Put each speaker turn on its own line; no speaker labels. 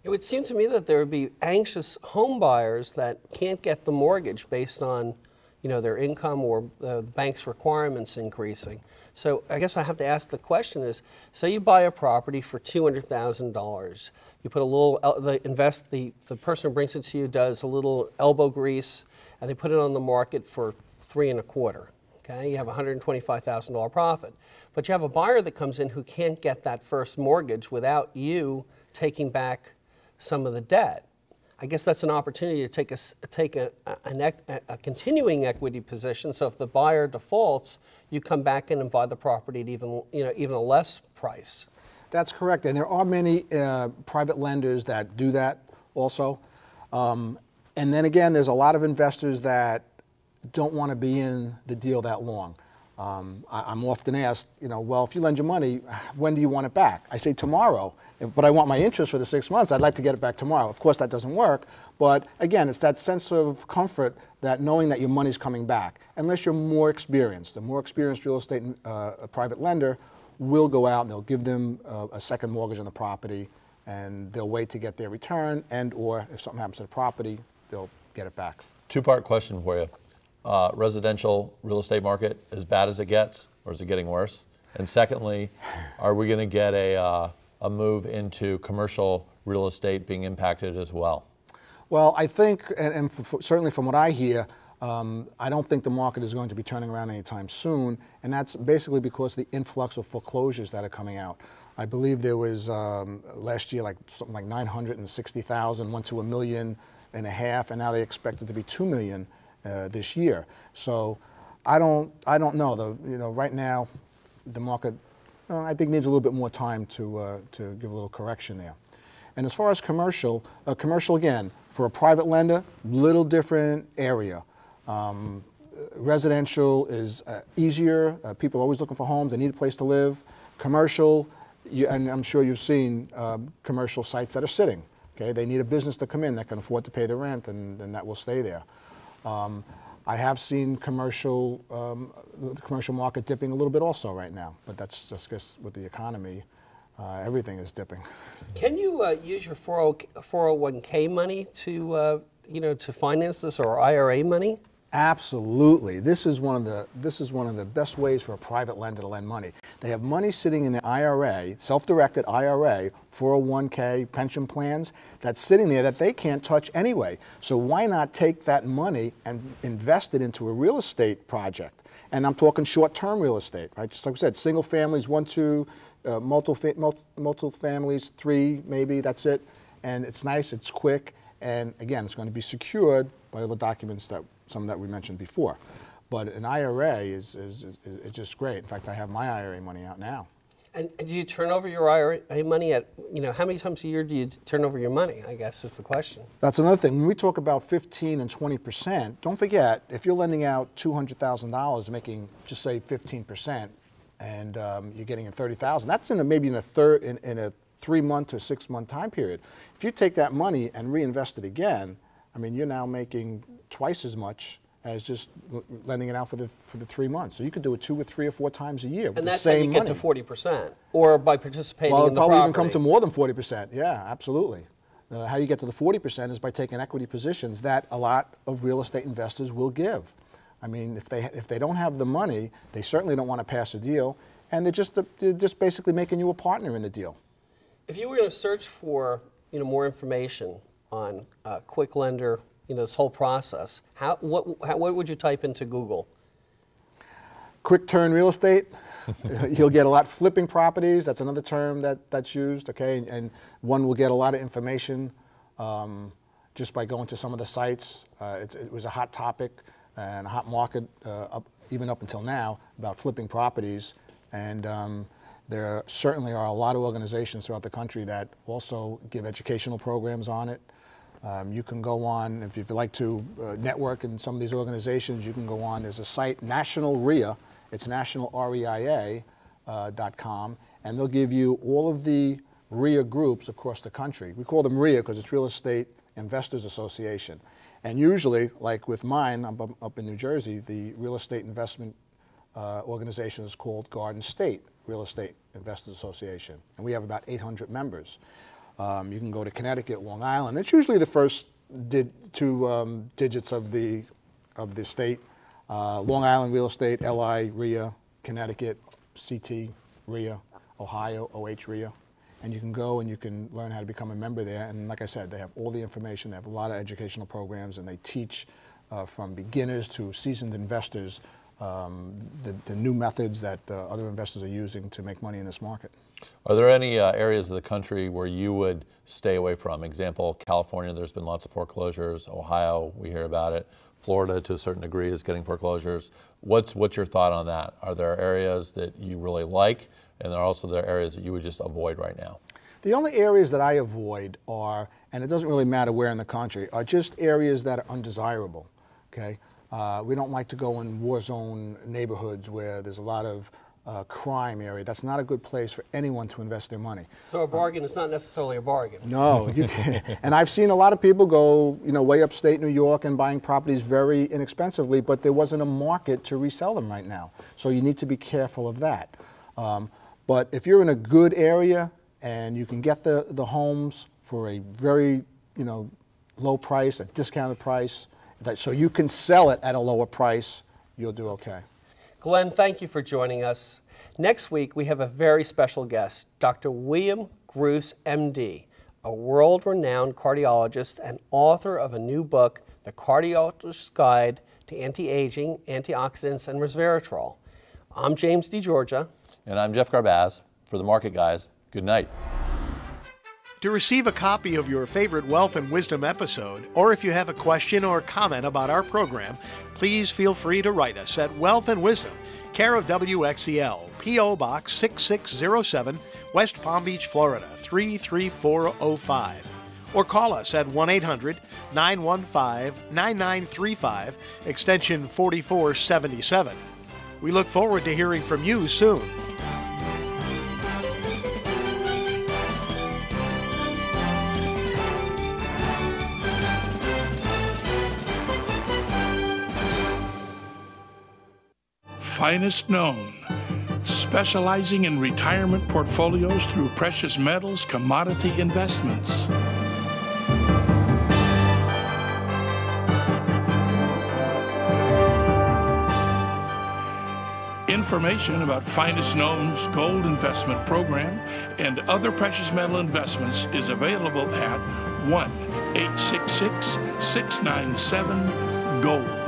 It would seem to me that there would be anxious home buyers that can't get the mortgage based on, their income or the bank's requirements increasing. So I guess I have to ask the question is, say you buy a property for $200,000. You put a little, the person who brings it to you does a little elbow grease, and they put it on the market for 3.25. Okay, you have a $125,000 profit. But you have a buyer that comes in who can't get that first mortgage without you taking back some of the debt. I guess that's an opportunity to take a continuing equity position. So if the buyer defaults, you come back in and buy the property at even a less price.
That's correct, and there are many private lenders that do that also. And then again, there's a lot of investors that don't want to be in the deal that long. I'm often asked, well, if you lend your money, when do you want it back? I say tomorrow, but I want my interest for the 6 months. I'd like to get it back tomorrow. Of course, that doesn't work, but again, it's that sense of comfort that knowing that your money's coming back. Unless you're more experienced, a more experienced real estate a private lender will go out and they'll give them a second mortgage on the property, and they'll wait to get their return, and or if something happens to the property, they'll get it back.
Two-part question for you. Residential real estate market as bad as it gets, or is it getting worse? And secondly, are we going to get a move into commercial real estate being impacted as well?
Well, I think, and certainly from what I hear, I don't think the market is going to be turning around anytime soon, and that's basically because of the influx of foreclosures that are coming out. I believe there was last year something like 960,000, went to 1.5 million, and now they expect it to be 2 million this year. So I don't know. Right now, the market I think needs a little bit more time to give a little correction there. And as far as commercial again, for a private lender, little different area. Residential is easier. People are always looking for homes. They need a place to live. Commercial, and I'm sure you've seen commercial sites that are sitting. Okay, they need a business to come in that can afford to pay the rent, and that will stay there. I have seen the commercial market dipping a little bit also right now, but that's just with the economy, everything is dipping.
Can you use your 401k money to to finance this, or IRA money?
Absolutely. This is one of the best ways for a private lender to lend money. They have money sitting in the IRA, self-directed IRA, 401k pension plans that's sitting there that they can't touch anyway. So why not take that money and invest it into a real estate project? And I'm talking short-term real estate, right? Just like I said, single families, 1, 2, multiple families, 3 maybe, that's it. And it's nice, it's quick, and again, it's going to be secured by all the documents some that we mentioned before. But an IRA is just great. In fact, I have my IRA money out now.
And do you turn over your IRA money at, how many times a year do you turn over your money, I guess is the question.
That's another thing. When we talk about 15 and 20%, don't forget, if you're lending out $200,000, making just say 15%, and you're getting in $30,000, that's maybe in a 3-month to 6-month time period. If you take that money and reinvest it again, I mean, you're now making twice as much as just lending it out for the 3 months. So you could do it 2 or 3 or 4 times a year with the same money.
And that's how you get to 40%, or by participating in the property.
Well, it'll probably even come to more than 40%. Yeah, absolutely. How you get to the 40% is by taking equity positions that a lot of real estate investors will give. I mean, if they don't have the money, they certainly don't want to pass a deal, and they're just basically making you a partner in the deal.
If you were going to search for more information on Quick Lender, this whole process, what would you type into Google?
Quick turn real estate. You'll get a lot flipping properties. That's another term that's used. Okay, and one will get a lot of information just by going to some of the sites. It was a hot topic and a hot market even up until now about flipping properties, and there certainly are a lot of organizations throughout the country that also give educational programs on it. You can go on, if you'd like to network in some of these organizations, you can go on. There's a site, National REIA, it's nationalreia.com, and they'll give you all of the REIA groups across the country. We call them REIA because it's Real Estate Investors Association. And usually, like with mine, I'm up in New Jersey, the real estate investment organization is called Garden State Real Estate Investors Association, and we have about 800 members. You can go to Connecticut, Long Island. It's usually the first two digits of the state. Long Island Real Estate, LI, RIA, Connecticut, CT, RIA, Ohio, OH, RIA. And you can go and you can learn how to become a member there. And like I said, they have all the information. They have a lot of educational programs, and they teach from beginners to seasoned investors the new methods that other investors are using to make money in this market.
Are there any areas of the country where you would stay away from? Example, California, there's been lots of foreclosures. Ohio, we hear about it. Florida, to a certain degree, is getting foreclosures. What's your thought on that? Are there areas that you really like, and there are also areas that you would just avoid right now?
The only areas that I avoid are, and it doesn't really matter where in the country, are just areas that are undesirable, okay? We don't like to go in war zone neighborhoods where there's a lot of crime area. That's not a good place for anyone to invest their money.
So a bargain is not necessarily a bargain.
No, you can't. And I've seen a lot of people go, way upstate New York and buying properties very inexpensively, but there wasn't a market to resell them right now. So you need to be careful of that. But if you're in a good area and you can get the homes for a very, low price, a discounted price, so you can sell it at a lower price, you'll do okay.
Glenn, thank you for joining us. Next week, we have a very special guest, Dr. William Gruss, MD, a world-renowned cardiologist and author of a new book, The Cardiologist's Guide to Anti-Aging, Antioxidants, and Resveratrol. I'm James DeGiorgia.
And I'm Jeff Garbaz. For the Market Guys, good night.
To receive a copy of your favorite Wealth and Wisdom episode, or if you have a question or comment about our program, please feel free to write us at Wealth and Wisdom, care of WXEL, P.O. Box 6607, West Palm Beach, Florida 33405. Or call us at 1-800-915-9935, extension 4477. We look forward to hearing from you soon.
Finest Known, specializing in retirement portfolios through precious metals commodity investments. Information about Finest Known's gold investment program and other precious metal investments is available at 1-866-697-GOLD.